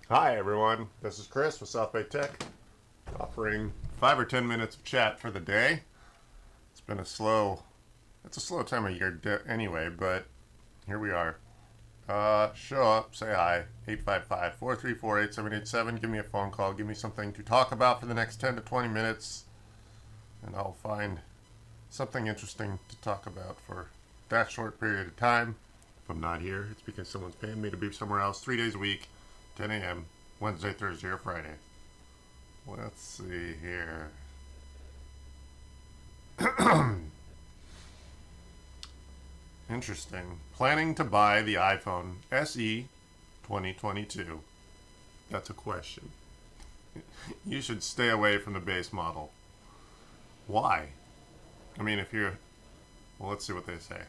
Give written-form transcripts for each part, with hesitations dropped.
Hi everyone, this is Chris with South Bay Tech, offering 5 or 10 minutes of chat for the day. It's been it's a slow time of year anyway, but here we are. Show up, say hi, 855-434-8787. Give me a phone call, give me something to talk about for the next 10 to 20 minutes, and I'll find something interesting to talk about for that short period of time. If I'm not here, it's because someone's paying me to be somewhere else 3 days a week, 10 a.m., Wednesday, Thursday, or Friday. Let's see here. Interesting. Planning to buy the iPhone SE 2022. That's a question. You should stay away from the base model. Why? I mean, well, let's see what they say.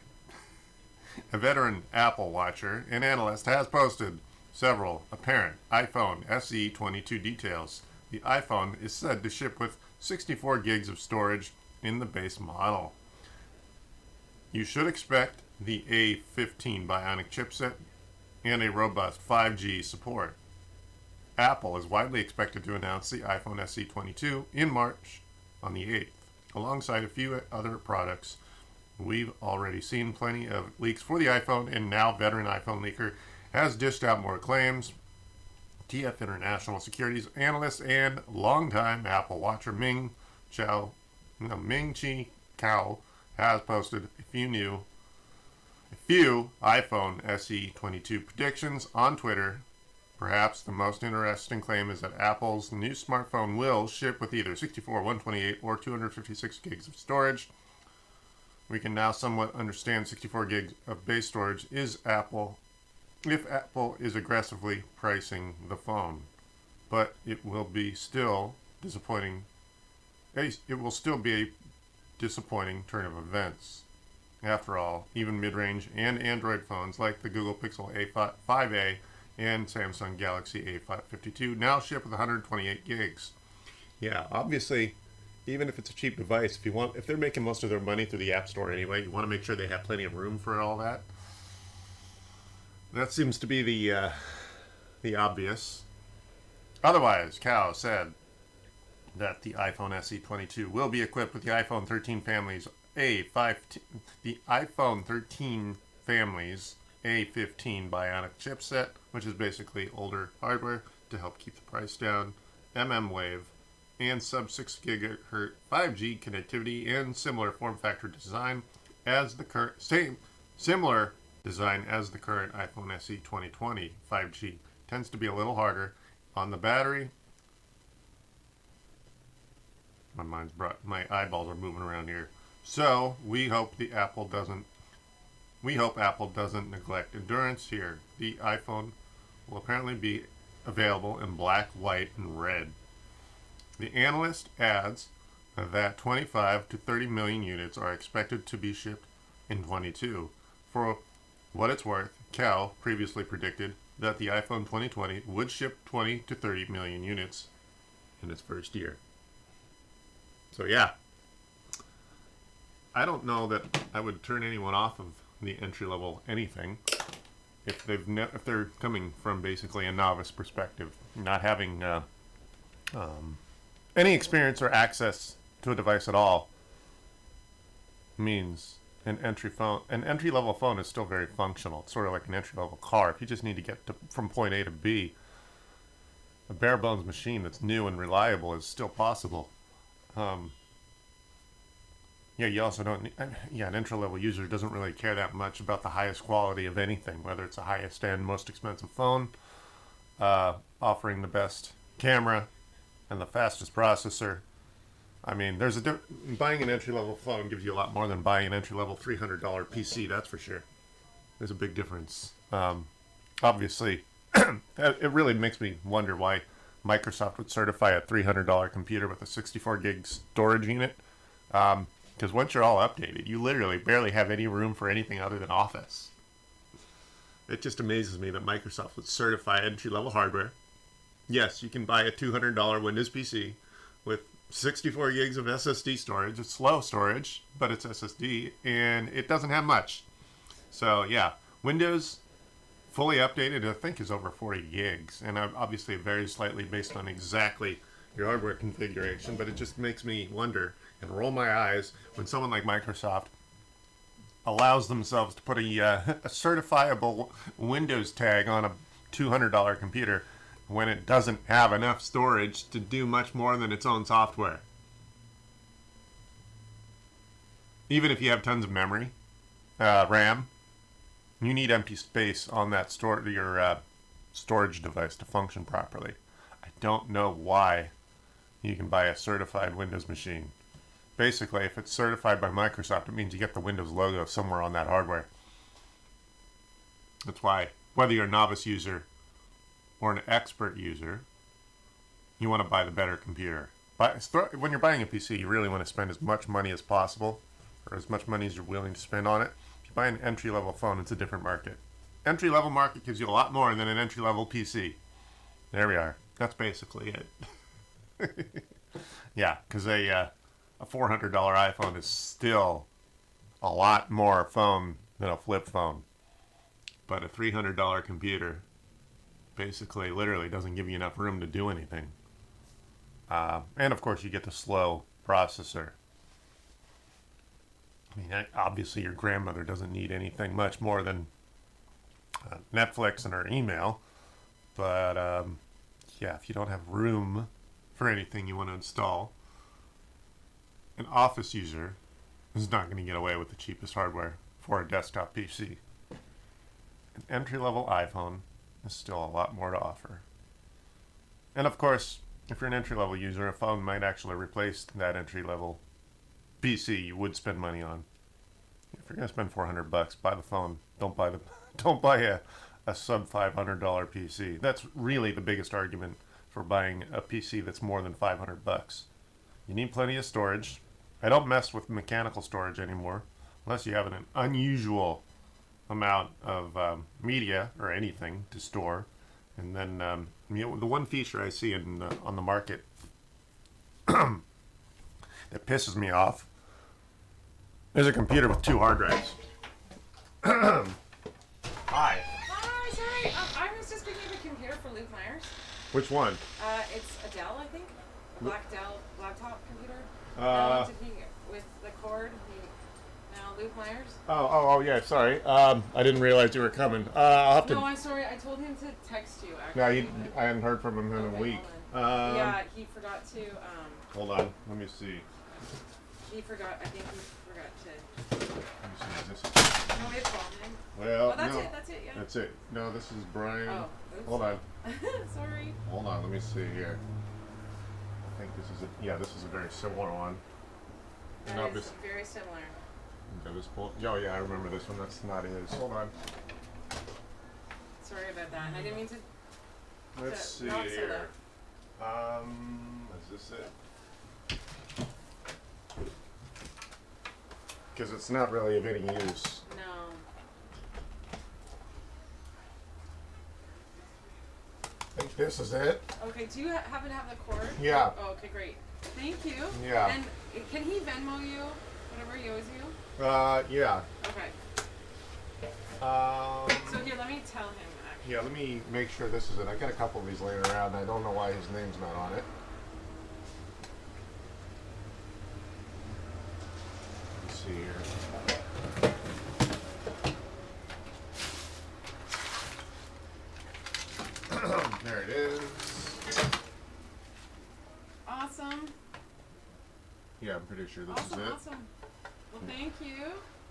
A veteran Apple watcher and analyst has posted several apparent iPhone SE 22 details. The iPhone is said to ship with 64 gigs of storage in the base model. You should expect the A15 Bionic chipset and a robust 5G support. Apple is widely expected to announce the iPhone SE 22 in March on the 8th, alongside a few other products. We've already seen plenty of leaks for the iPhone, and now veteran iPhone leaker has dished out more claims. TF International securities analyst and longtime Apple watcher Ming Chi Kao has posted a few iPhone SE 22 predictions on Twitter. Perhaps the most interesting claim is that Apple's new smartphone will ship with either 64, 128, or 256 gigs of storage. We can now somewhat understand 64 gigs of base storage if Apple is aggressively pricing the phone. But it will still be a disappointing turn of events. After all, even mid-range and Android phones like the Google Pixel A5a and Samsung Galaxy A52 now ship with 128 gigs. Yeah, obviously, even if it's a cheap device, if they're making most of their money through the App Store anyway, you want to make sure they have plenty of room for all that. That seems to be the obvious. Otherwise, Kao said that the iPhone SE 22 will be equipped with the iPhone 13 family's A15 Bionic chipset, which is basically older hardware to help keep the price down, Wave, and sub-6 GHz 5G connectivity, and similar form factor design as the current iPhone SE 2020 5G. Tends to be a little harder on the battery. My eyeballs are moving around here. So we hope Apple doesn't neglect endurance here. The iPhone will apparently be available in black, white, and red. The analyst adds that 25 to 30 million units are expected to be shipped in 22. For what it's worth, Cal previously predicted that the iPhone 2020 would ship 20 to 30 million units in its first year. So yeah, I don't know that I would turn anyone off of the entry-level anything if they're coming from basically a novice perspective, not having any experience or access to a device at all. Means an entry-level phone is still very functional. It's sort of like an entry-level car. If you just need to get from point A to B, a bare-bones machine that's new and reliable is still possible. You also don't. An entry-level user doesn't really care that much about the highest quality of anything, whether it's the highest-end, most expensive phone, offering the best camera and the fastest processor. I mean, buying an entry-level phone gives you a lot more than buying an entry-level $300 PC. That's for sure. There's a big difference. Obviously, it really makes me wonder why Microsoft would certify a $300 computer with a 64 gig storage unit. Because once you're all updated, you literally barely have any room for anything other than Office. It just amazes me that Microsoft would certify entry-level hardware. Yes, you can buy a $200 Windows PC with 64 gigs of SSD storage. It's slow storage, but it's SSD, and it doesn't have much. So yeah, Windows Fully updated, I think, is over 40 gigs, and obviously it varies slightly based on exactly your hardware configuration, but it just makes me wonder and roll my eyes when someone like Microsoft allows themselves to put a certifiable Windows tag on a $200 computer when it doesn't have enough storage to do much more than its own software. Even if you have tons of memory, RAM, you need empty space on that your storage device to function properly. I don't know why you can buy a certified Windows machine. Basically, if it's certified by Microsoft, it means you get the Windows logo somewhere on that hardware. That's why, whether you're a novice user or an expert user, you want to buy the better computer. When you're buying a PC, you really want to spend as much money as possible, or as much money as you're willing to spend on it. If you buy an entry-level phone, it's a different market. Entry-level market gives you a lot more than an entry-level PC. There we are. That's basically it. Yeah, because a $400 iPhone is still a lot more phone than a flip phone. But a $300 computer basically literally doesn't give you enough room to do anything. And of course you get the slow processor. I mean, obviously your grandmother doesn't need anything much more than Netflix and her email. But yeah, if you don't have room for anything you want to install, an office user is not going to get away with the cheapest hardware for a desktop PC. An entry-level iPhone is still a lot more to offer. And of course, if you're an entry-level user, a phone might actually replace that entry-level PC you would spend money on. If you're going to spend $400, buy the phone. Don't buy a sub $500 PC. That's really the biggest argument for buying a PC that's more than $500. You need plenty of storage. I don't mess with mechanical storage anymore, unless you have an unusual amount of media or anything to store. And then the one feature I see on the market that pisses me off is a computer with 2 hard drives. Hi. Hi, sorry. I was just picking up a computer for Luke Myers. Which one? It's a Dell, I think. A black Dell laptop computer. With the cord. Now Luke Myers. Oh, yeah. Sorry. I didn't realize you were coming. I'll have to. No, I'm sorry. I told him to text you. No, Actually. I hadn't heard from him in a week. Yeah, he forgot to. Hold on. Let me see. He forgot. I think he forgot to. Let me see. Is this? No, it's called him. Well, Oh, that's no. it. That's it. Yeah. That's it. No, this is Brian. Oh, oops. Hold on. Sorry. Hold on. Let me see here. I think this is this is a very similar one. That is very similar. Oh yeah, I remember this one. That's not his. Hold on. Sorry about that. I didn't mean to. Let's see not say here. that. Is this it? Because it's not really of any use. No. I think this is it. Okay, do you happen to have the cord? Yeah. Oh, okay, great. Thank you. Yeah. And can he Venmo you whatever he owes you? Yeah. Okay. Um, So here, let me tell him. Actually. yeah, let me make sure this is it. I got a couple of these laying around, and I don't know why his name's not on it. Let's see here. There it is. Awesome. Yeah, I'm pretty sure this is it. Awesome. Well, thank you.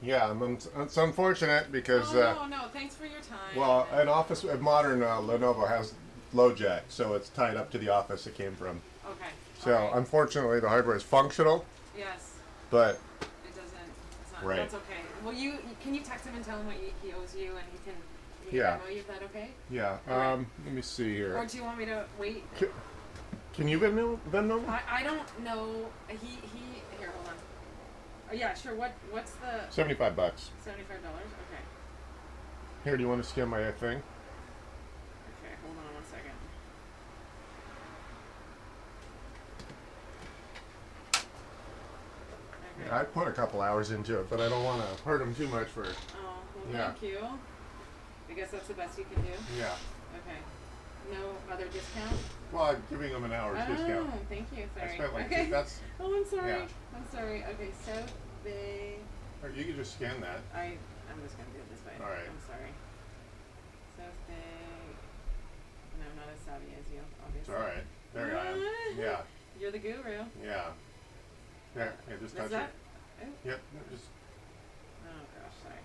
Yeah, it's unfortunate because No. Thanks for your time. well, a modern Lenovo has LoJack, so it's tied up to the office it came from. Okay. So all right. unfortunately, the hardware is functional, Yes. but It doesn't. It's not. Right. That's okay. Well, can you text him and tell him what he owes you, and he can Yeah. Venmo you? Is that okay? yeah. All right. Let me see here. Or do you want me to wait? Can you Venmo? I don't know. He here. Hold on. Oh yeah, sure. What's the $75. $75? Okay. Here, do you want to scan my thing? Okay. Hold on 1 second. Okay. Yeah, I put a couple hours into it, but I don't want to hurt him too much for. Oh well, Yeah. thank you. I guess that's the best you can do? Yeah. Okay. No other discount? Well, I'm giving them an hour's discount. Oh, thank you. Sorry. I spent like okay. that's. Oh, I'm sorry. Yeah. I'm sorry. Okay, South Bay. Or you can just scan that. I'm just gonna do it this way. All right. I'm sorry. South Bay. And I'm not as savvy as you, obviously. It's all right. There I am. Yeah. You're the guru. Yeah. There. Yeah, just touch Is that? it. Oh. Yep. Just. Oh gosh, sorry.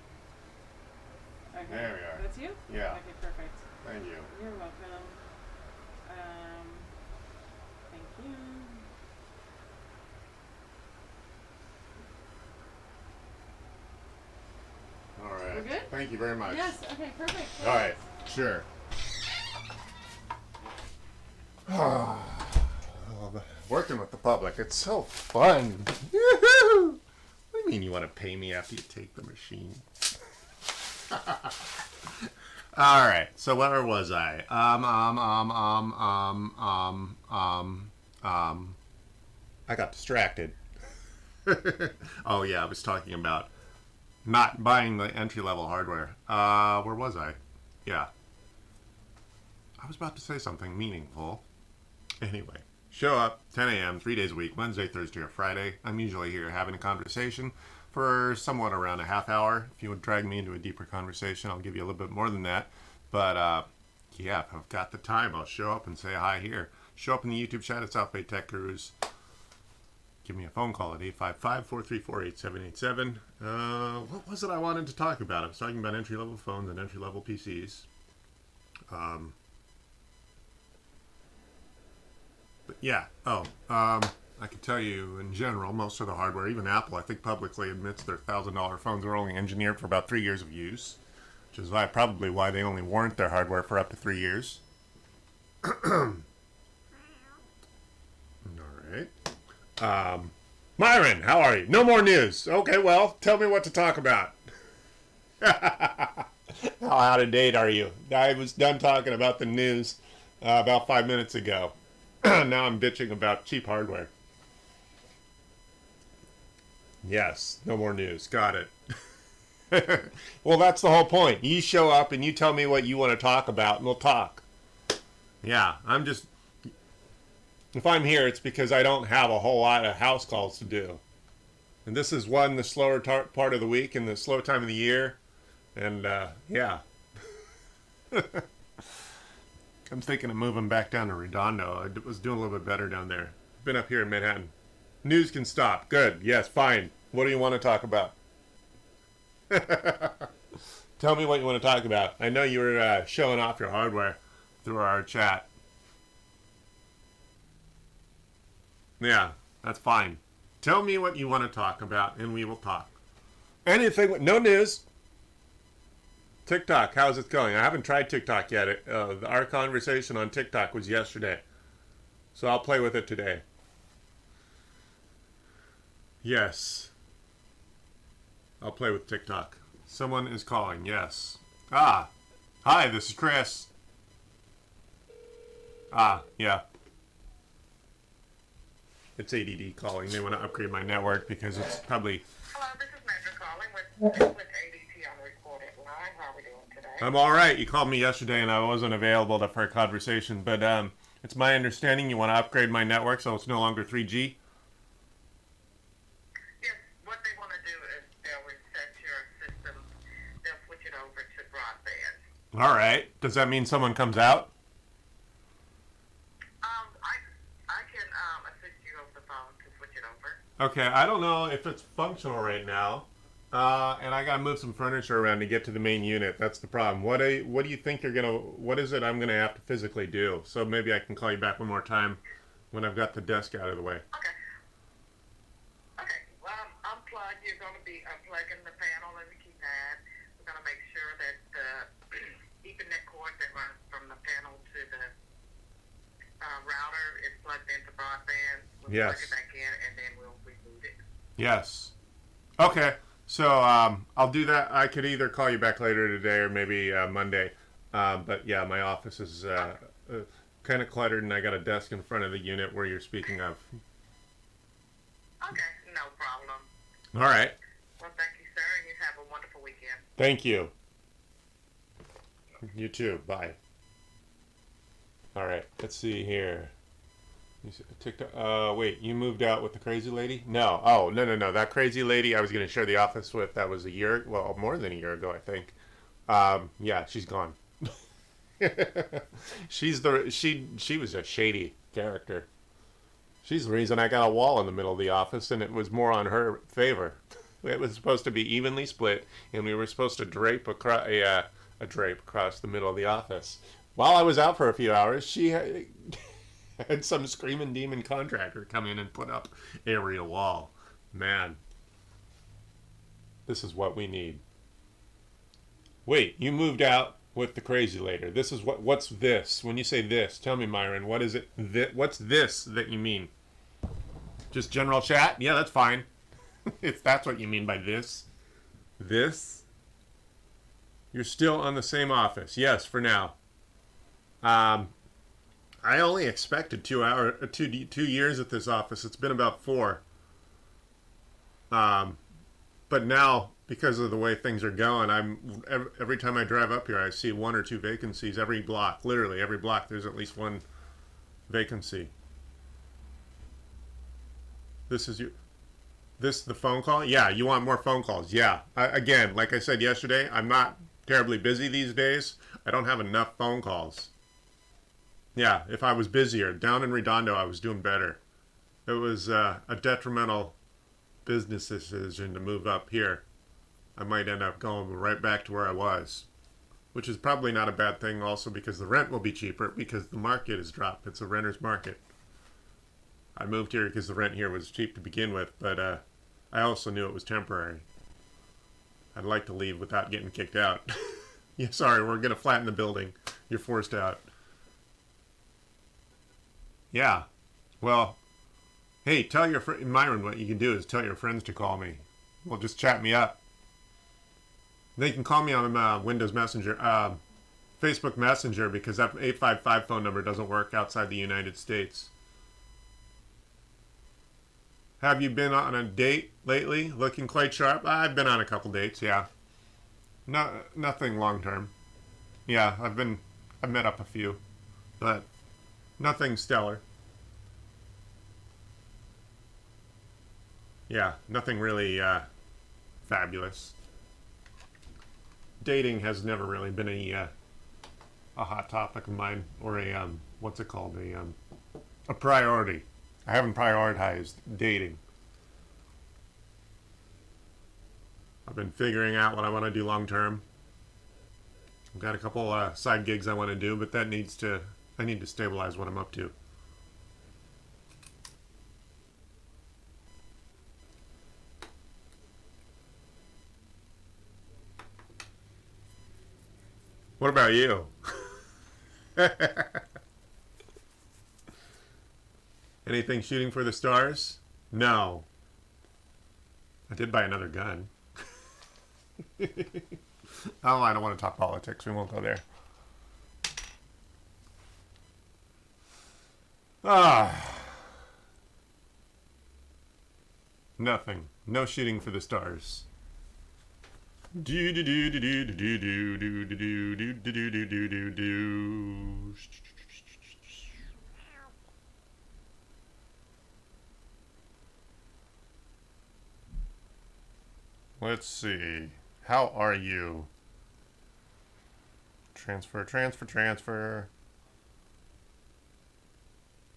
Okay. There we are. That's you? Yeah. Okay, perfect. Thank you. You're welcome. Thank you. All right. We're good? Thank you very much. Yes. Okay. Perfect. All right. Sure. Working with the public, it's so fun. Woo-hoo! What do you mean you want to pay me after you take the machine? All right. So where was I? I got distracted. Oh yeah, I was talking about not buying the entry-level hardware. Where was I? Yeah. I was about to say something meaningful. Anyway, show up, 10 a.m., 3 days a week, Wednesday, Thursday, or Friday. I'm usually here having a conversation for somewhat around a half hour. If you would drag me into a deeper conversation, I'll give you a little bit more than that. But, yeah, if I've got the time, I'll show up and say hi here. Show up in the YouTube chat at South Bay Tech Gurus. Give me a phone call at 855-434-8787. What was it I wanted to talk about? I was talking about entry-level phones and entry-level PCs. But yeah, I can tell you in general, most of the hardware, even Apple, I think publicly admits their $1,000 phones are only engineered for about 3 years of use, which is probably why they only warrant their hardware for up to 3 years. All right. Myron, how are you? No more news. Okay, well, tell me what to talk about. How out of date are you? I was done talking about the news about 5 minutes ago. Now I'm bitching about cheap hardware. Yes, no more news. Got it. Well, that's the whole point. You show up and you tell me what you want to talk about, and we'll talk. Yeah, if I'm here, it's because I don't have a whole lot of house calls to do. And this is the slower part of the week and the slow time of the year. And, yeah. I'm thinking of moving back down to Redondo. I was doing a little bit better down there. Been up here in Manhattan. News can stop. Good. Yes, fine. What do you want to talk about? Tell me what you want to talk about. I know you were showing off your hardware through our chat. Yeah, that's fine. Tell me what you want to talk about, and we will talk. Anything. No news. TikTok, how's it going? I haven't tried TikTok yet. Our conversation on TikTok was yesterday. So I'll play with it today. Yes. I'll play with TikTok. Someone is calling, yes. Hi, this is Chris. Yeah. It's ADD calling. They want to upgrade my network because it's probably... Hello, this is Major calling with ADT on the recorded line. How are we doing today? I'm all right. You called me yesterday and I wasn't available for a conversation, but it's my understanding you want to upgrade my network so it's no longer 3G. Yes, what they want to do is they'll reset your system. They'll switch it over to broadband. All right. Does that mean someone comes out? I can assist you over the phone to switch it over. Okay, I don't know if it's functional right now, and I gotta move some furniture around to get to the main unit. That's the problem. What do you think what is it I'm gonna have to physically do? So maybe I can call you back one more time when I've got the desk out of the way. Okay. Well, unplug. You're going to be unplugging the panel and the keypad. We're going to make sure that the Ethernet cord that runs from the panel to the router is plugged into broadband. We'll Yes. plug it back in, and then we'll reboot it. Yes. Okay. So I'll do that. I could either call you back later today or maybe Monday. But yeah, my office is kind of cluttered, and I got a desk in front of the unit where you're speaking of. Okay, no problem. All right. Well, thank you, sir, and you have a wonderful weekend. Thank you. You too. Bye. All right. Let's see here. TikTok. Wait. You moved out with the crazy lady? No. Oh, no. That crazy lady I was going to share the office with. That was a year. Well, more than a year ago, I think. Yeah, she's gone. She was a shady character. She's the reason I got a wall in the middle of the office, and it was more on her favor. It was supposed to be evenly split, and we were supposed to drape across a drape across the middle of the office. While I was out for a few hours, she had some screaming demon contractor come in and put up area wall. Man, this is what we need. Wait, you moved out with the crazy lady. This is what's this? When you say this, tell me, Myron, what is it? What's this that you mean? Just general chat? Yeah, that's fine. If that's what you mean by this. This? You're still on the same office. Yes, for now. I only expected 2 years at this office. It's been about 4. But now, because of the way things are going, every time I drive up here, I see 1 or 2 vacancies every block. Literally, every block there's at least 1 vacancy. This the phone call? Yeah, you want more phone calls? Yeah. Again, like I said yesterday, I'm not terribly busy these days. I don't have enough phone calls. Yeah, if I was busier, down in Redondo, I was doing better. It was a detrimental business decision to move up here. I might end up going right back to where I was, which is probably not a bad thing also because the rent will be cheaper because the market has dropped. It's a renter's market. I moved here because the rent here was cheap to begin with, but I also knew it was temporary. I'd like to leave without getting kicked out. Yeah, sorry, we're going to flatten the building. You're forced out. Yeah. Well, hey, tell your friend, Myron, what you can do is tell your friends to call me. Well, just chat me up. They can call me on Windows Messenger, Facebook Messenger, because that 855 phone number doesn't work outside the United States. Have you been on a date lately? Looking quite sharp? I've been on a couple dates, yeah. Nothing long term. Yeah, I've met up a few, but nothing stellar. Yeah, nothing really fabulous. Dating has never really been a hot topic of mine, or a what's it called, a priority. I haven't prioritized dating. I've been figuring out what I want to do long term. I've got a couple side gigs I want to do, but I need to stabilize what I'm up to. What about you? Anything shooting for the stars? No. I did buy another gun. Oh, I don't want to talk politics. We won't go there. Nothing. No shooting for the stars. Do do do do do do do do do do do do do do do. Let's see. How are you? Transfer, transfer, transfer.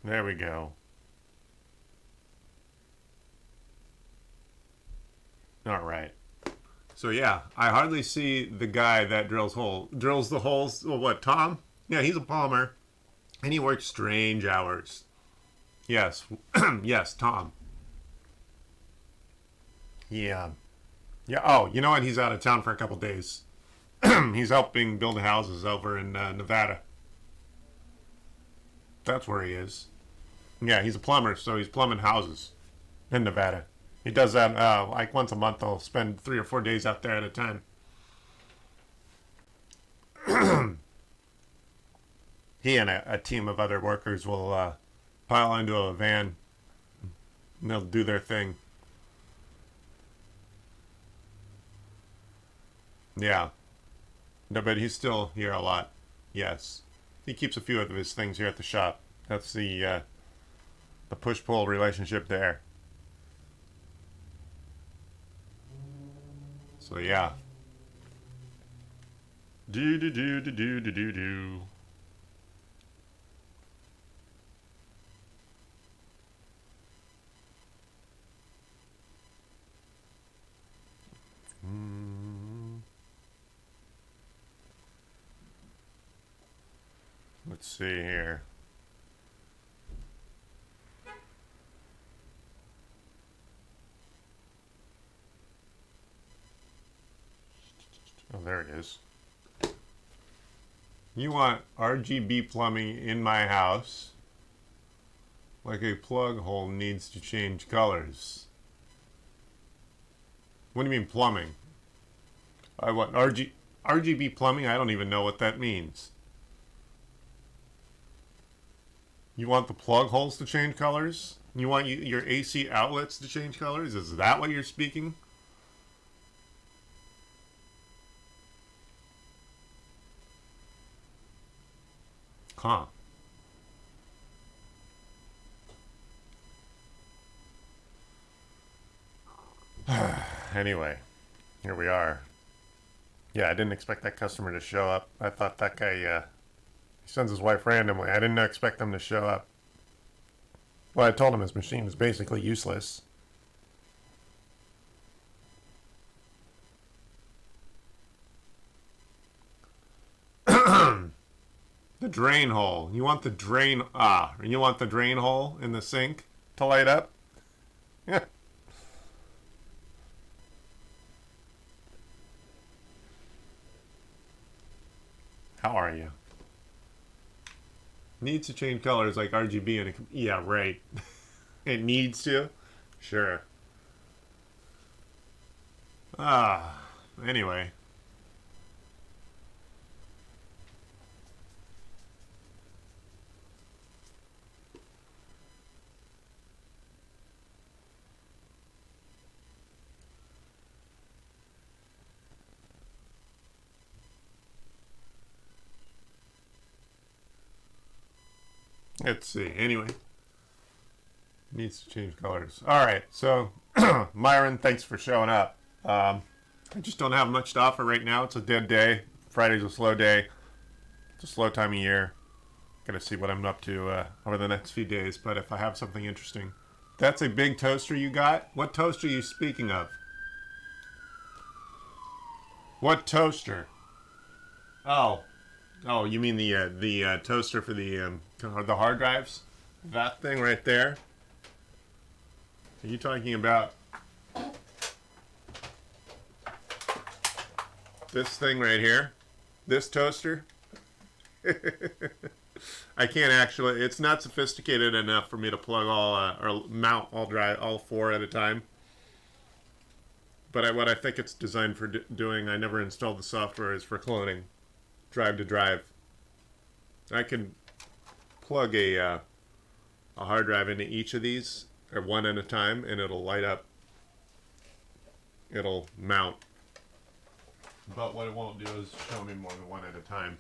There we go. All right. So yeah, I hardly see the guy that drills the holes. Well, what, Tom? Yeah, he's a plumber, and he works strange hours. Yes, yes, Tom. Yeah. Yeah. Oh, you know what? He's out of town for a couple days. He's helping build houses over in Nevada. That's where he is. Yeah, he's a plumber, so he's plumbing houses in Nevada. He does that like once a month. He'll spend 3 or 4 days out there at a time. He and a team of other workers will pile into a van, and they'll do their thing. Yeah. No, but he's still here a lot. Yes. He keeps a few of his things here at the shop. That's the push-pull relationship there. So yeah. Do do do do do do do do. Let's see here. Oh, there it is. You want RGB plumbing in my house, like a plug hole needs to change colors. What do you mean plumbing? I want RGB plumbing? I don't even know what that means. You want the plug holes to change colors? You want your AC outlets to change colors? Is that what you're speaking? Huh. Anyway, here we are. Yeah, I didn't expect that customer to show up. I thought that guy, he sends his wife randomly. I didn't expect them to show up. Well, I told him his machine is basically useless. The drain hole. You want the drain... you want the drain hole in the sink to light up? Yeah. How are you? Needs to change colors like RGB and yeah, right. It needs to? Sure. Anyway. Let's see. Anyway. Needs to change colors. Alright, so Myron, thanks for showing up. I just don't have much to offer right now. It's a dead day. Friday's a slow day. It's a slow time of year. Gotta see what I'm up to over the next few days, but if I have something interesting. That's a big toaster you got? What toaster are you speaking of? What toaster? Oh, you mean the toaster for the hard drives? That thing right there? Are you talking about this thing right here? This toaster? I can't actually, it's not sophisticated enough for me to plug or mount all four at a time. But what I think it's designed for doing, I never installed the software, is for cloning. Drive to drive. I can plug a hard drive into each of these, or one at a time, and it'll light up. It'll mount. But what it won't do is show me more than one at a time.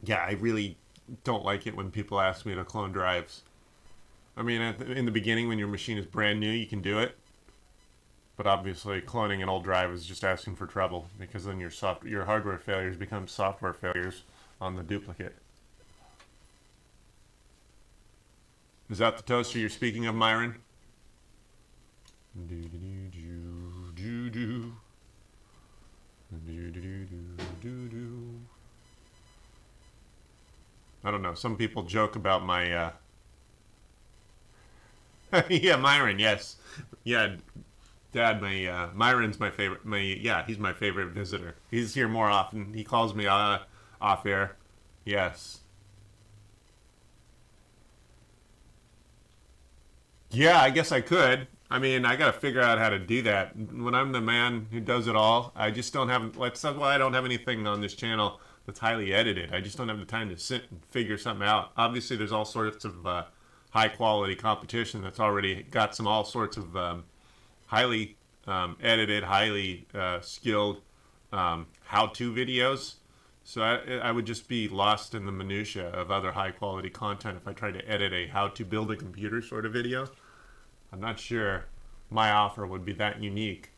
Yeah, I really don't like it when people ask me to clone drives. I mean, in the beginning, when your machine is brand new, you can do it. But obviously, cloning an old drive is just asking for trouble, because then your hardware failures become software failures on the duplicate. Is that the toaster you're speaking of, Myron? I don't know. Some people joke about my... yeah, Myron, yes. Yeah, Dad, Myron's my favorite. He's my favorite visitor. He's here more often. He calls me off air. Yes. Yeah, I guess I could. I mean, I gotta figure out how to do that. When I'm the man who does it all, I just don't have... That's why I don't have anything on this channel that's highly edited. I just don't have the time to sit and figure something out. Obviously, there's all sorts of high-quality competition that's already got all sorts of highly edited, highly skilled how-to videos. So I would just be lost in the minutia of other high-quality content if I tried to edit a how-to-build a computer sort of video. I'm not sure my offer would be that unique.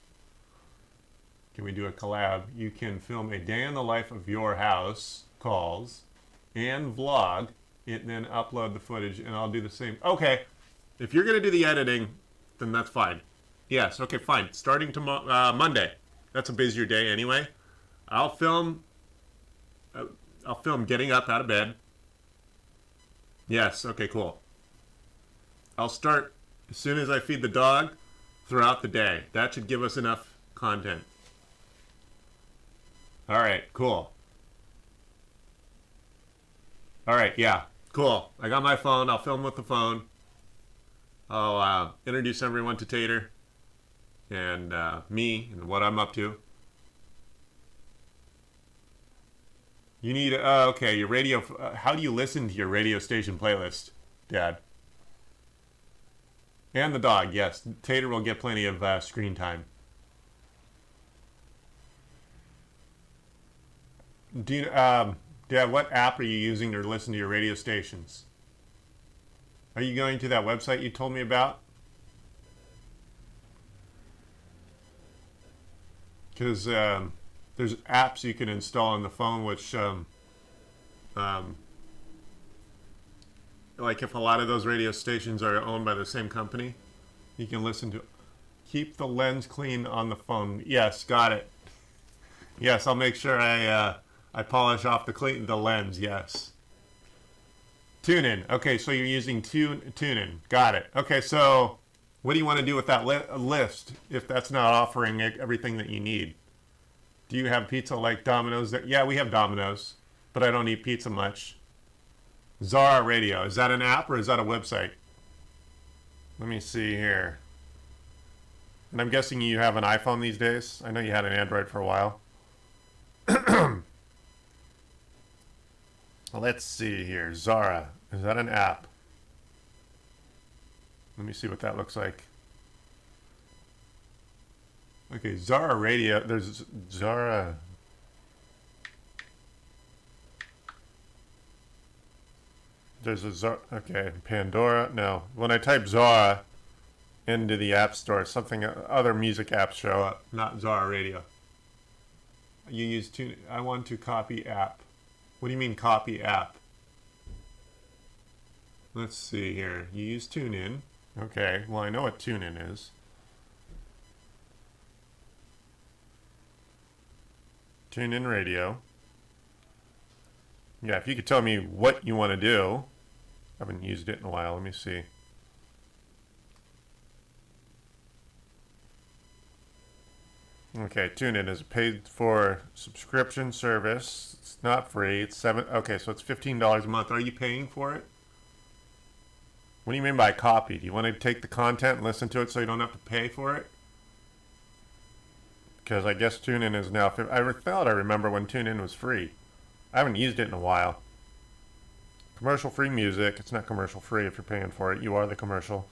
Can we do a collab? You can film a day in the life of your house calls and vlog it, then upload the footage, and I'll do the same. Okay, if you're going to do the editing, then that's fine. Yes, okay, fine. Starting tomorrow, Monday. That's a busier day anyway. I'll film getting up out of bed. Yes, okay, cool. I'll start as soon as I feed the dog throughout the day. That should give us enough content. All right, cool. All right, yeah, cool. I got my phone. I'll film with the phone. I'll introduce everyone to Tater and me and what I'm up to. You need, okay, your radio, how do you listen to your radio station playlist, Dad? And the dog, yes. Tater will get plenty of screen time. Do you, Dad, what app are you using to listen to your radio stations? Are you going to that website you told me about? Because there's apps you can install on the phone which, like if a lot of those radio stations are owned by the same company, you can listen to. Keep the lens clean on the phone. Yes, got it. Yes, I'll make sure I polish off the lens. Yes. TuneIn. Okay, so you're using TuneIn. Got it. Okay, so what do you want to do with that list if that's not offering everything that you need? Do you have pizza like Domino's? Yeah, we have Domino's, but I don't eat pizza much. Zara Radio. Is that an app or is that a website? Let me see here. And I'm guessing you have an iPhone these days. I know you had an Android for a while. Let's see here. Zara. Is that an app? Let me see what that looks like. Okay, Zara Radio. There's Zara. There's a Zara. Okay, Pandora. No. When I type Zara into the App Store, something other music apps show up, not Zara Radio. You use Tune. I want to copy app. What do you mean copy app? Let's see here. You use TuneIn. Okay. Well, I know what TuneIn is. TuneIn Radio. Yeah, if you could tell me what you want to do. I haven't used it in a while. Let me see. Okay, TuneIn is a paid-for subscription service. It's not free. It's Okay, so it's $15 a month. Are you paying for it? What do you mean by copy? Do you want to take the content and listen to it so you don't have to pay for it? Because I guess TuneIn is now. I thought I remember when TuneIn was free. I haven't used it in a while. Commercial-free music. It's not commercial-free if you're paying for it. You are the commercial.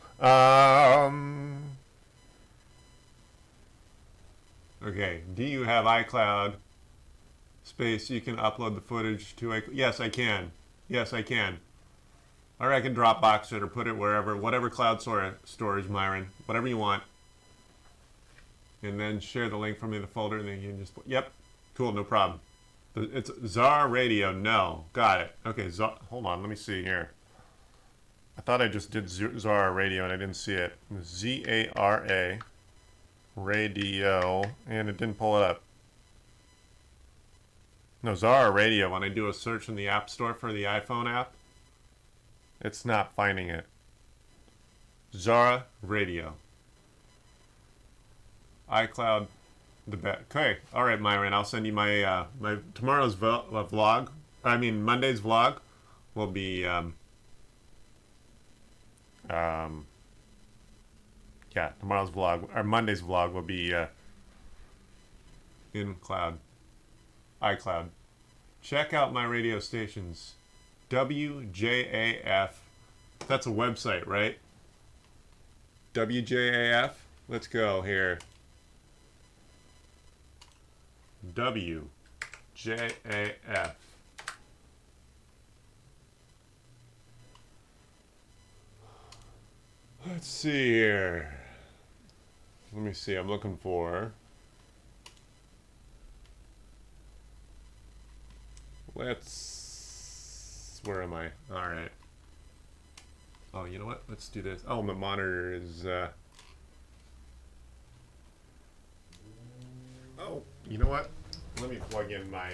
Okay, do you have iCloud space you can upload the footage to? Yes, I can. Yes, I can. Or I can Dropbox it or put it wherever, whatever cloud storage, Myron, whatever you want. And then share the link from in the folder, and then you can just put, yep, cool, no problem. It's Zara Radio, no, got it. Okay, hold on, let me see here. I thought I just did Zara Radio and I didn't see it. Z-A-R-A. Radio, and it didn't pull it up. No, Zara Radio, when I do a search in the App Store for the iPhone app, it's not finding it. Zara Radio. iCloud, the bet. Okay, all right, Myron, I'll send you my my tomorrow's vlog. I mean, Monday's vlog will be yeah, tomorrow's vlog, or Monday's vlog will be in iCloud. Check out my radio stations. WJAF. That's a website, right? WJAF. Let's go here. WJAF. Let's see here. Let me see. I'm looking for. Where am I? All right. Oh, you know what? Let's do this. Oh, my monitor is. Oh, you know what? Let me plug in my.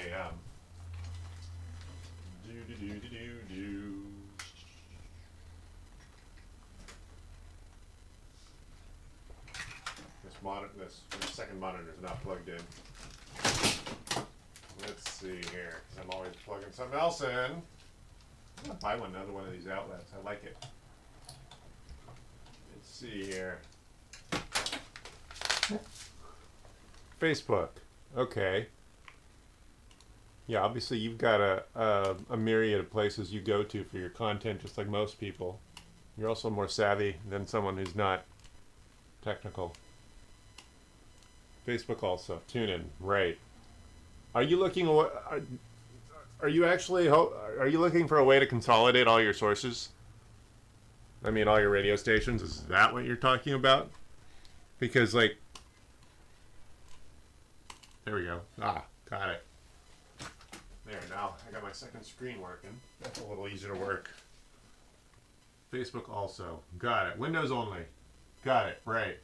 This second monitor is not plugged in. Let's see here, because I'm always plugging something else in. I'm gonna buy another one of these outlets. I like it. Let's see here. Facebook. Okay. Yeah, obviously you've got a myriad of places you go to for your content, just like most people. You're also more savvy than someone who's not technical. Facebook also. Tune in. Right. Are you looking? Are you actually? Are you looking for a way to consolidate all your sources? I mean, all your radio stations. Is that what you're talking about? Because like, there we go. Ah, got it. There, now I got my second screen working. That's a little easier to work. Facebook also. Got it. Windows only. Got it. Right.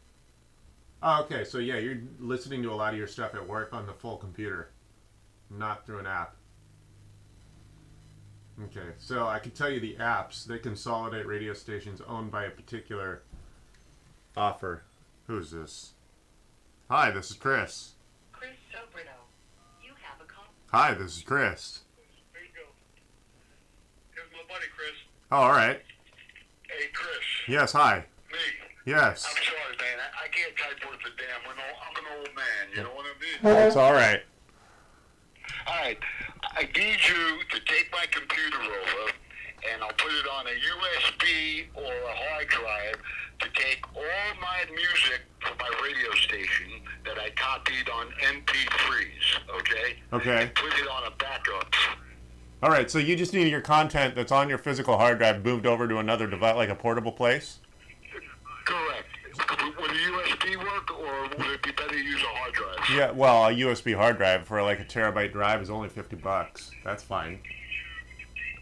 Oh, okay, so yeah, you're listening to a lot of your stuff at work on the full computer, not through an app. Okay, so I can tell you the apps, they consolidate radio stations owned by a particular offer. Who's this? Hi, this is Chris. Chris Sobrino, you have a call. Hi, this is Chris. There you go. Here's my buddy, Chris. Oh, all right. Hey, Chris. Yes, hi. Me. Yes. I'm sorry, man. I can't type worth a damn. I'm an old man. You know what I mean? That's all right. All right. I need you to take my computer over, and I'll put it on a USB or a hard drive to take all my music from my radio station that I copied on MP3s, okay? Okay. And put it on a backup. All right, so you just need your content that's on your physical hard drive moved over to another device, like a portable place? Correct. Would a USB work, or would it be better to use a hard drive? Yeah, well, a USB hard drive for like a terabyte drive is only $50. That's fine.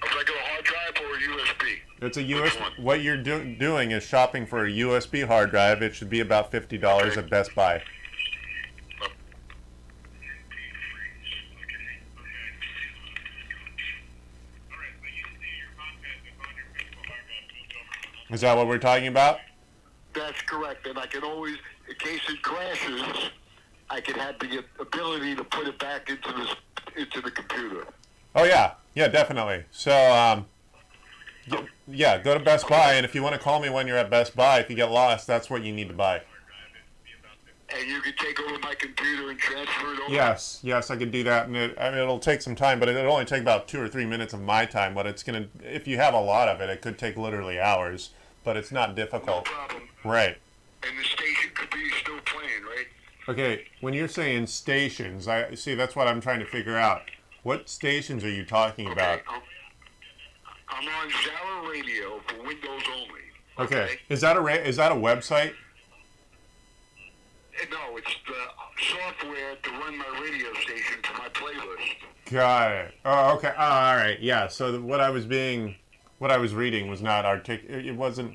A regular hard drive or a USB? It's a Which USB. one? What you're doing is shopping for a USB hard drive. It should be about $50 at Best Buy. Is that what we're talking about? That's correct, and I can always, in case it crashes, I can have the ability to put it back into the computer. Oh yeah, definitely. So yeah, go to Best Buy, and if you want to call me when you're at Best Buy, if you get lost, that's what you need to buy. And you can take over my computer and transfer it over? Yes, I could do that, and it'll take some time, but it'll only take about 2 or 3 minutes of my time. But it's gonna, if you have a lot of it, it could take literally hours. But it's not difficult. No problem. Right. And the station could be still playing, right? Okay, when you're saying stations, I see that's what I'm trying to figure out. What stations are you talking about? Okay, I'm on Zara Radio for Windows only. Okay. Is that a website? No, it's the software to run my radio station to my playlist. Got it. Oh, okay. Oh, all right. Yeah. So what I was reading was not it wasn't.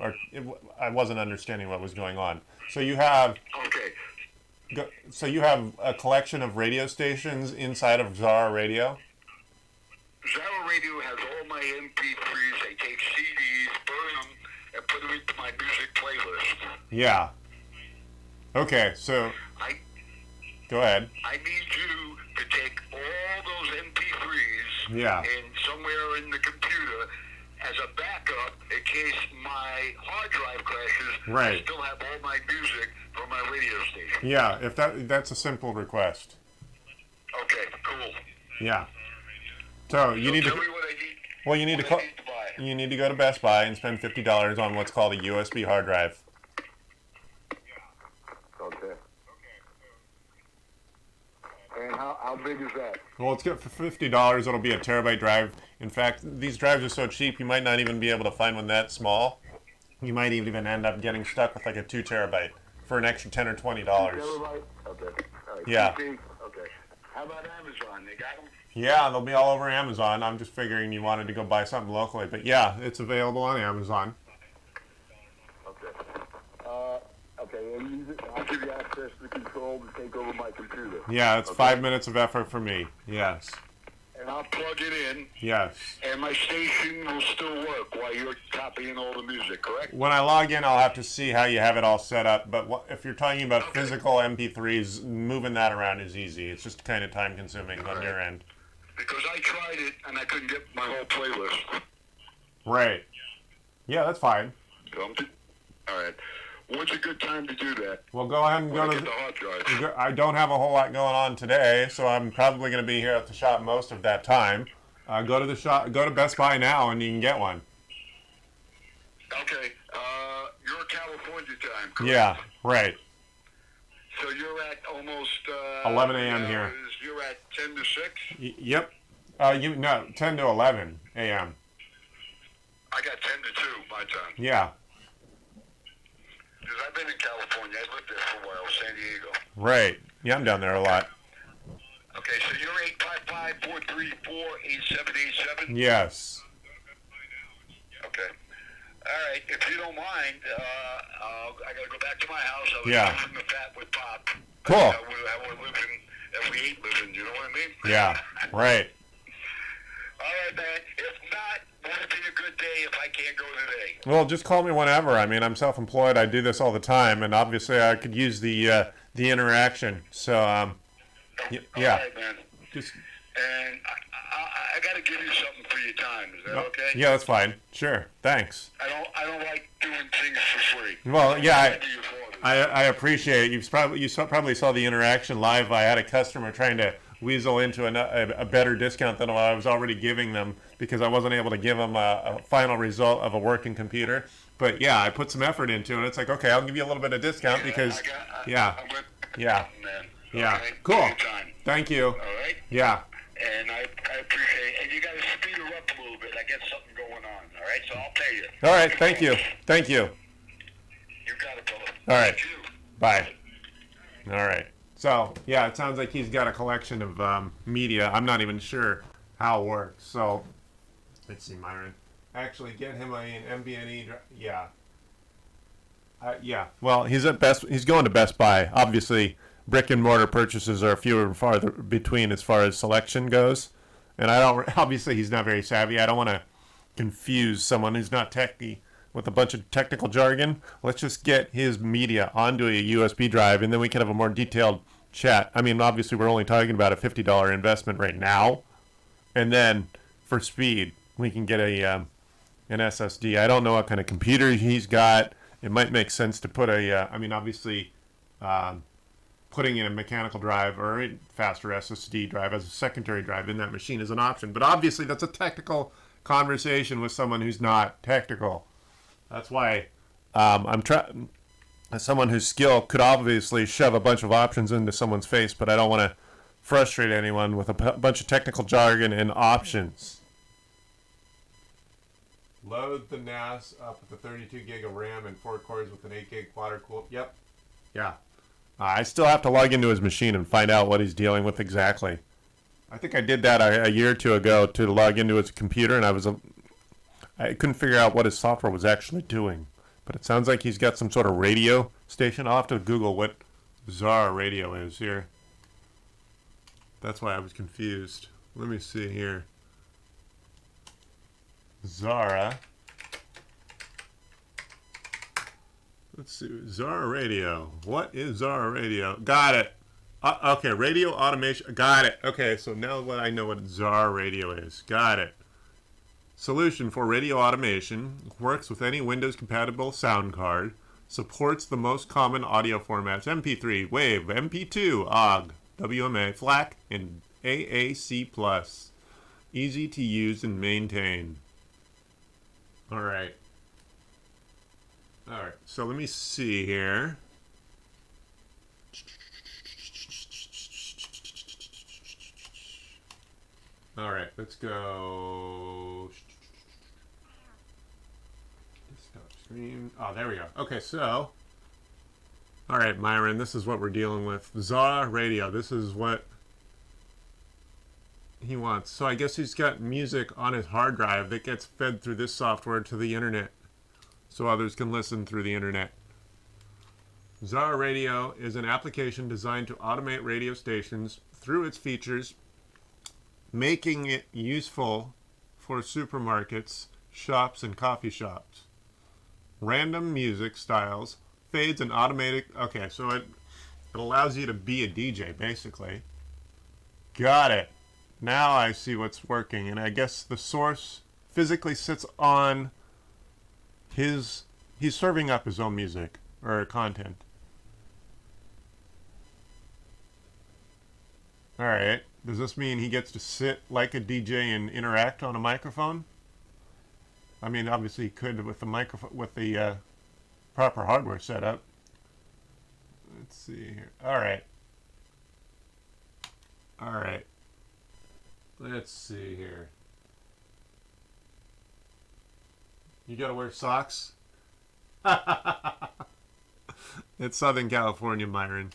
I wasn't understanding what was going on. So you have. Okay. So you have a collection of radio stations inside of Zara Radio? Zara Radio has all my MP3s. They take CDs, burn them, and put them into my music playlist. Yeah. Okay, so... Go ahead. I need you to take all those MP3s and somewhere in the computer as a backup in case my hard drive crashes. Right. I still have all my music from my radio station. Yeah, if that's a simple request. Okay, cool. Yeah. So you need to. Tell me what I need. Well, you need to call. You need to go to Best Buy and spend $50 on what's called a USB hard drive. Okay. And how big Well, it's good for $50. It'll be a terabyte drive. In fact, these drives are so cheap, you might not even be able to find one that small. You might even end up getting stuck with like a 2 terabyte for an extra $10 or $20. 2 terabyte? Okay. All right. Yeah. Okay. How about Amazon? They got them? Yeah, they'll be all over Amazon. I'm just figuring you wanted to go buy something locally. But yeah, it's available on Amazon. Okay. Okay, and I'll give you access to the control to take over my computer. Yeah, it's okay. 5 minutes of effort for me. Yes. And I'll plug it in. Yes. And my station will still work while you're copying all the music, correct? When I log in, I'll have to see how you have it all set up. But if you're talking about physical MP3s, moving that around is easy. It's just kind of time-consuming on your end. Because I tried it, and I couldn't get my whole playlist. Right. Yeah, that's fine. All right. When's a good time to do that? Well, go ahead and go to the hard drive. I don't have a whole lot going on today, so I'm probably going to be here at the shop most of that time. Go to the shop. Go to Best Buy now, and you can get one. Okay. You're California time, correct? Yeah, right. So you're at almost 11 a.m. here. You're at 10 to 6? Yep. 10 to 11 a.m. I got 10 to 2 my time. Yeah. Because I've been in California. I lived there for a while, San Diego. Right. Yeah, I'm down there a lot. Okay, so you're 855-434-8787? Yes. Okay. All right. If you don't mind, I got to go back to my house. I was Yeah. in the fat with Pop. Cool. We're living, and we ain't living, you know what I mean? Yeah, right. All right, man. If not, would it be a good day if I can't go today? Well, just call me whenever. I mean, I'm self-employed. I do this all the time, and obviously I could use the interaction. So, yeah. All right, man. Just. And I got to give you something for your time. Is that okay? Yeah, that's fine. Sure. Thanks. I don't like doing things for free. Well, yeah, I appreciate it. You probably saw the interaction live. I had a customer trying to weasel into a better discount than what I was already giving them because I wasn't able to give them a final result of a working computer. But yeah, I put some effort into it. It's like, okay, I'll give you a little bit of discount because, yeah. Cool. Anytime. Thank you. All right. Yeah. And I appreciate it. And you got to speed her up a little bit. I got something going on. All right, so I'll pay you. All right. Thank you. Thank you. You got it, brother. All right. Thank you. Bye. All right. So, yeah, it sounds like he's got a collection of media. I'm not even sure how it works. So, let's see, Myron. Actually, get him an MBNE. Yeah. Yeah. Well, he's going to Best Buy. Obviously, brick and mortar purchases are fewer and farther between as far as selection goes. And obviously, he's not very savvy. I don't want to confuse someone who's not techy with a bunch of technical jargon. Let's just get his media onto a USB drive, and then we can have a more detailed chat. I mean, obviously, we're only talking about a $50 investment right now. And then, for speed, we can get an SSD. I don't know what kind of computer he's got. It might make sense to put obviously, putting in a mechanical drive or a faster SSD drive as a secondary drive in that machine is an option. But obviously, that's a technical conversation with someone who's not technical. That's why someone whose skill could obviously shove a bunch of options into someone's face, but I don't want to frustrate anyone with a bunch of technical jargon and options. Load the NAS up with a 32 gig of RAM and 4 cores with an 8 gig water cooled. Yep. Yeah. I still have to log into his machine and find out what he's dealing with exactly. I think I did that a year or two ago to log into his computer, and I couldn't figure out what his software was actually doing. But it sounds like he's got some sort of radio station. I'll have to Google what Zara radio is here. That's why I was confused. Let me see here. Zara. Let's see. Zara radio. What is Zara radio? Got it. Okay, radio automation. Got it. Okay, so now I know what Zara radio is. Got it. Solution for radio automation. Works with any Windows-compatible sound card. Supports the most common audio formats: MP3, WAV, MP2, OGG, WMA, FLAC, and AAC+. Easy to use and maintain. All right. So let me see here. All right, let's go. Desktop screen. Oh, there we go. Okay, so. All right, Myron, this is what we're dealing with. Zara Radio. This is what he wants. So I guess he's got music on his hard drive that gets fed through this software to the internet, so others can listen through the internet. Zara Radio is an application designed to automate radio stations through its features, making it useful for supermarkets, shops, and coffee shops. Random music styles, fades, and automatic. Okay, so it allows you to be a DJ, basically. Got it. Now I see what's working, and I guess the source physically sits on his. He's serving up his own music or content. Alright, does this mean he gets to sit like a DJ and interact on a microphone? I mean, obviously he could with the microphone, with the proper hardware setup. Let's see here. Alright. Alright. Let's see here. You gotta wear socks? It's Southern California, Myron.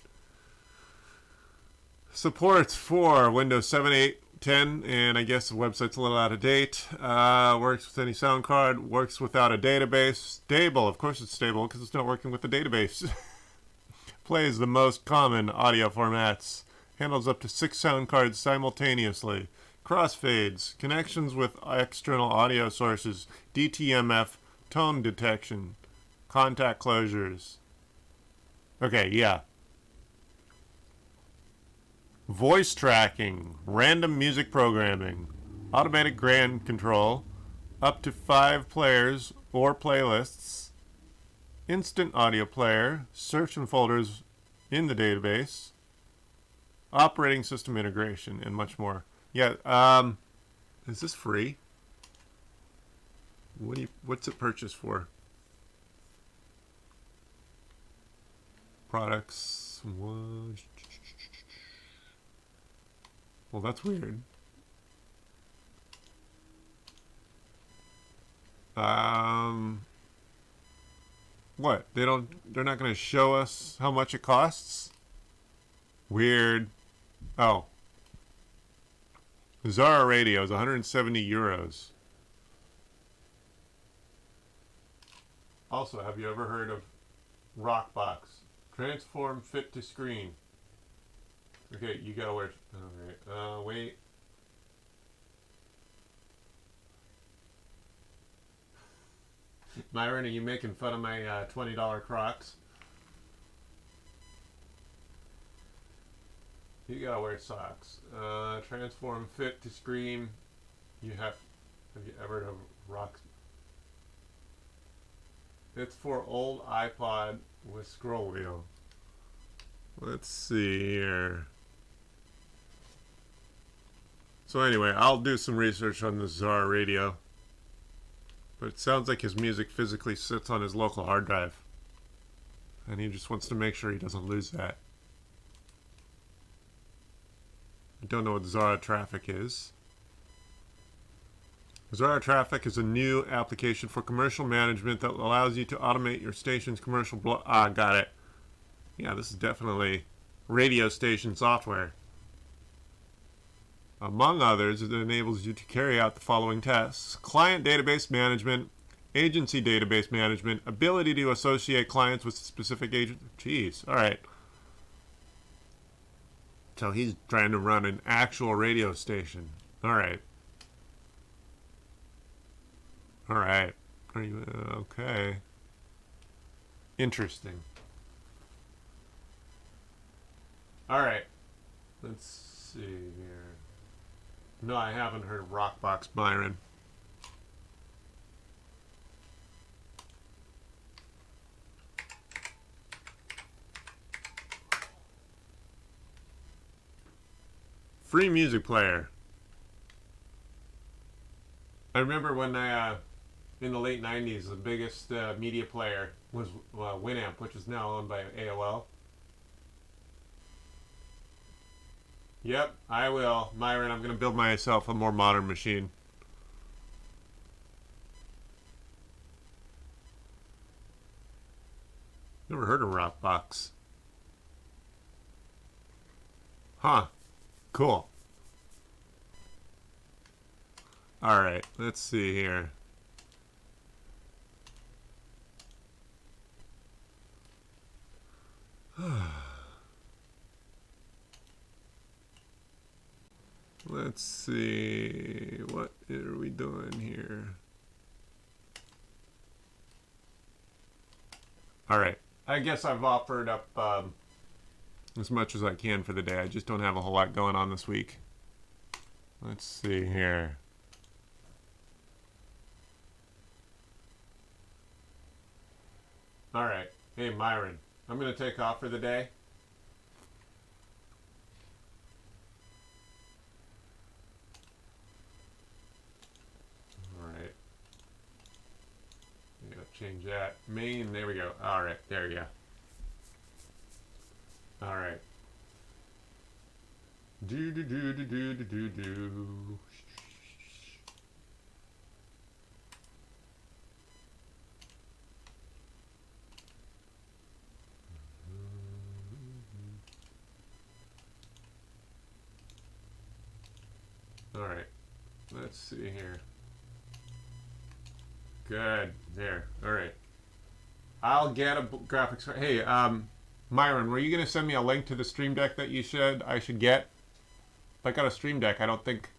Supports for Windows 7, 8, 10, and I guess the website's a little out of date. Works with any sound card. Works without a database. Stable. Of course it's stable because it's not working with the database. Plays the most common audio formats. Handles up to 6 sound cards simultaneously. Crossfades. Connections with external audio sources. DTMF. Tone detection. Contact closures. Okay, yeah. Voice tracking, random music programming, automatic grand control, up to 5 players or playlists, instant audio player, search and folders in the database, operating system integration, and much more. Yeah, is this free? What's it purchased for? Products. Well, that's weird. What? They're not going to show us how much it costs? Weird. Oh. Zara Radio is 170 euros. Also, have you ever heard of Rockbox? Transform fit to screen. Okay, you gotta wear. Alright, wait. Myron, are you making fun of my $20 Crocs? You gotta wear socks. Transform fit to screen. Have you ever heard of Rock? It's for old iPod with scroll wheel. Let's see here. So anyway, I'll do some research on the Zara Radio. But it sounds like his music physically sits on his local hard drive. And he just wants to make sure he doesn't lose that. I don't know what Zara Traffic is. Zara Traffic is a new application for commercial management that allows you to automate your station's commercial got it. Yeah, this is definitely radio station software. Among others, it enables you to carry out the following tasks: client database management, agency database management, ability to associate clients with specific agent. Jeez, all right. So he's trying to run an actual radio station. All right. All right. Are you okay? Interesting. All right. Let's see here. No, I haven't heard of Rockbox, Byron. Free music player. I remember when in the late 90s, the biggest media player was Winamp, which is now owned by AOL. Yep, I will. Myron, I'm going to build myself a more modern machine. Never heard of Rockbox. Huh. Cool. Alright, let's see here. Let's see. What are we doing here? Alright. I guess I've offered up as much as I can for the day. I just don't have a whole lot going on this week. Let's see here. Alright. Hey, Myron. I'm going to take off for the day. Alright. I gotta change that. Main, there we go. Alright, there you go. Alright. Do. Alright. Let's see here. Good. There. Alright. I'll get a graphics card. Hey, Myron, were you going to send me a link to the Stream Deck that you said I should get? If I got a Stream Deck, I don't think...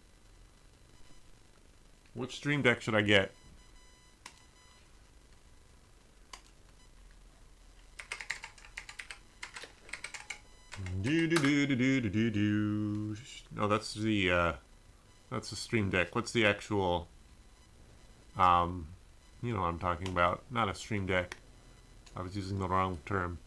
Which Stream Deck should I get? No, that's the Stream Deck. What's the actual... you know what I'm talking about. Not a Stream Deck. I was using the wrong term.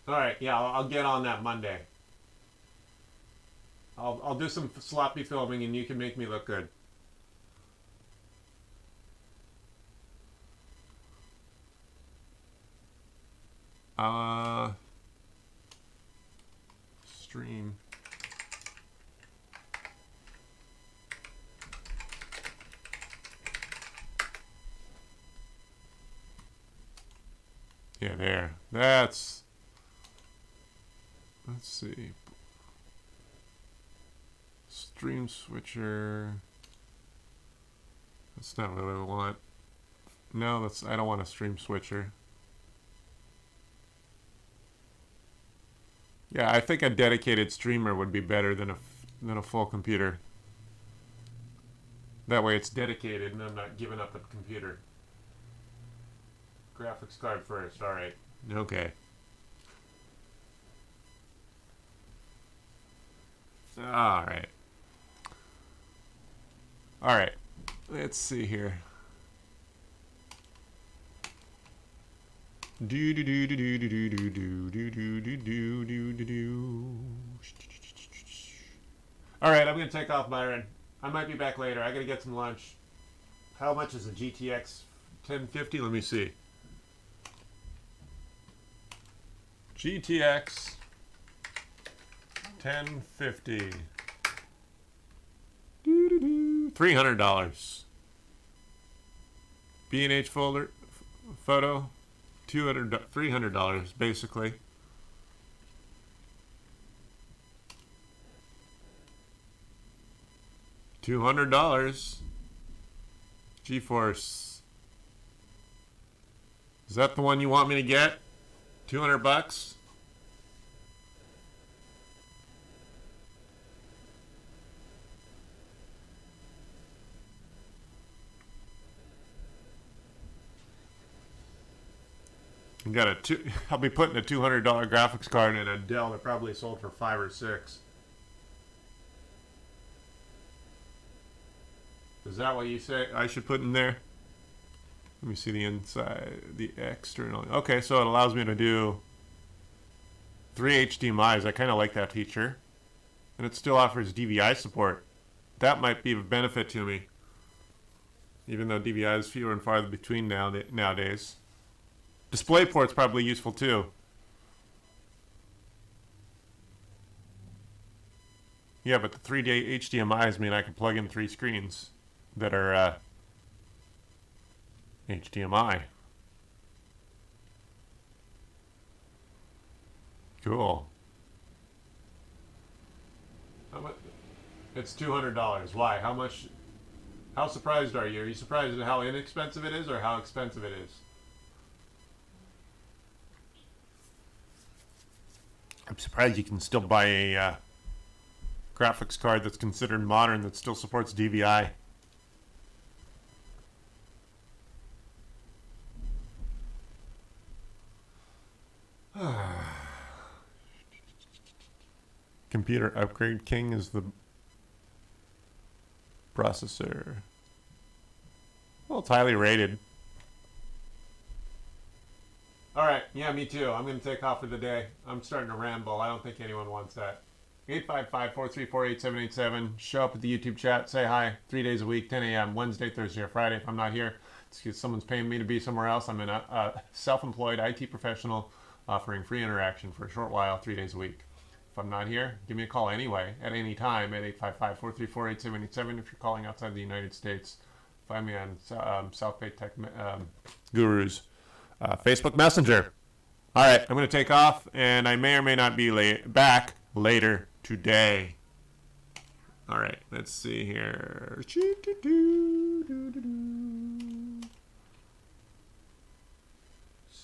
Alright, yeah, I'll get on that Monday. I'll do some sloppy filming and you can make me look good. Stream. Yeah, there. Let's see. Stream switcher. That's not what I want. No, I don't want a stream switcher. Yeah, I think a dedicated streamer would be better than a full computer. That way it's dedicated and I'm not giving up a computer. Graphics card first, alright. Okay. Alright. Alright. Let's see here. Alright, I'm gonna take off, Byron. I might be back later. I gotta get some lunch. How much is a GTX 1050? Let me see. GTX 1050. $300. B&H folder photo. $300 basically. $200. GeForce. Is that the one you want me to get? 200 bucks? I'll be putting a $200 graphics card in a Dell that probably sold for $5 or $6. Is that what you say I should put in there? Let me see the inside, the external. Okay, so it allows me to do 3 HDMIs. I kind of like that feature. and it still offers DVI support. That might be of benefit to me, even though DVI is fewer and farther between nowadays. DisplayPort's probably useful too. Yeah, but the 3D HDMIs mean I can plug in 3 screens that are HDMI. Cool. How much? It's $200. Why? How much? How surprised are you? Are you surprised at how inexpensive it is or how expensive it is? I'm surprised you can still buy a graphics card that's considered modern that still supports DVI. Computer Upgrade King is the processor. Well, it's highly rated. Alright, yeah, me too. I'm going to take off for the day. I'm starting to ramble. I don't think anyone wants that. 855-434-8787. Show up at the YouTube chat. Say hi. 3 days a week, 10 a.m. Wednesday, Thursday, or Friday. If I'm not here, it's because someone's paying me to be somewhere else. I'm a self-employed IT professional offering free interaction for a short while, 3 days a week. If I'm not here, give me a call anyway, at any time, at 855-434-8787. If you're calling outside the United States, find me on South Bay Tech Gurus. Facebook Messenger. All right, I'm going to take off, and I may or may not be back later today. All right, let's see here. See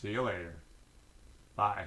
you later. Bye.